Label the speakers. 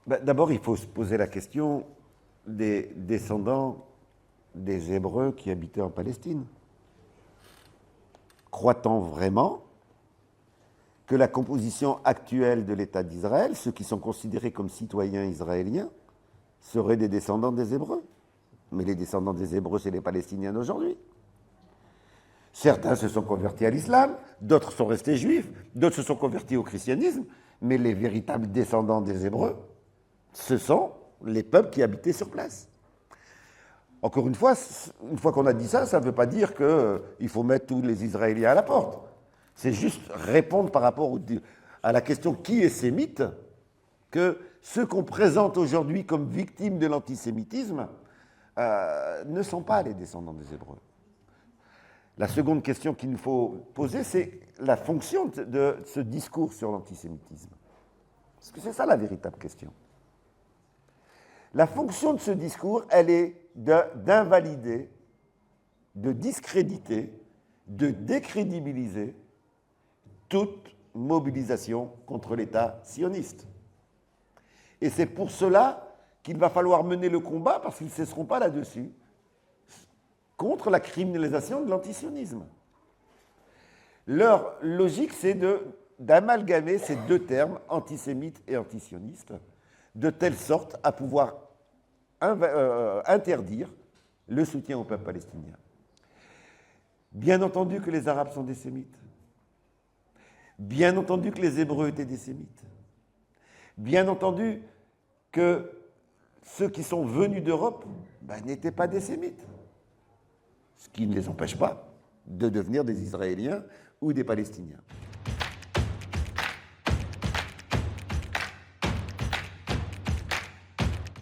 Speaker 1: D'abord, il faut se poser la question des descendants des Hébreux qui habitaient en Palestine. Croit-on vraiment que la composition actuelle de l'État d'Israël, ceux qui sont considérés comme citoyens israéliens, seraient des descendants des Hébreux? Mais les descendants des Hébreux, c'est les Palestiniens d'aujourd'hui. Certains se sont convertis à l'islam, d'autres sont restés juifs, d'autres se sont convertis au christianisme, mais les véritables descendants des Hébreux, ce sont les peuples qui habitaient sur place. Encore une fois qu'on a dit ça, ça ne veut pas dire qu'il faut mettre tous les Israéliens à la porte. C'est juste répondre par rapport à la question qui est sémite, que ceux qu'on présente aujourd'hui comme victimes de l'antisémitisme ne sont pas les descendants des Hébreux. La seconde question qu'il nous faut poser, c'est la fonction de ce discours sur l'antisémitisme. Parce que c'est ça la véritable question. La fonction de ce discours, elle est d'invalider, de discréditer, de décrédibiliser toute mobilisation contre l'État sioniste. Et c'est pour cela qu'il va falloir mener le combat, parce qu'ils ne cesseront pas là-dessus, contre la criminalisation de l'antisionisme. Leur logique, c'est d'amalgamer ces deux termes, antisémite et antisioniste, de telle sorte à pouvoir interdire le soutien au peuple palestinien. Bien entendu que les Arabes sont des sémites. Bien entendu que les Hébreux étaient des sémites. Bien entendu que ceux qui sont venus d'Europe n'étaient pas des sémites. Ce qui ne les empêche pas de devenir des Israéliens ou des Palestiniens.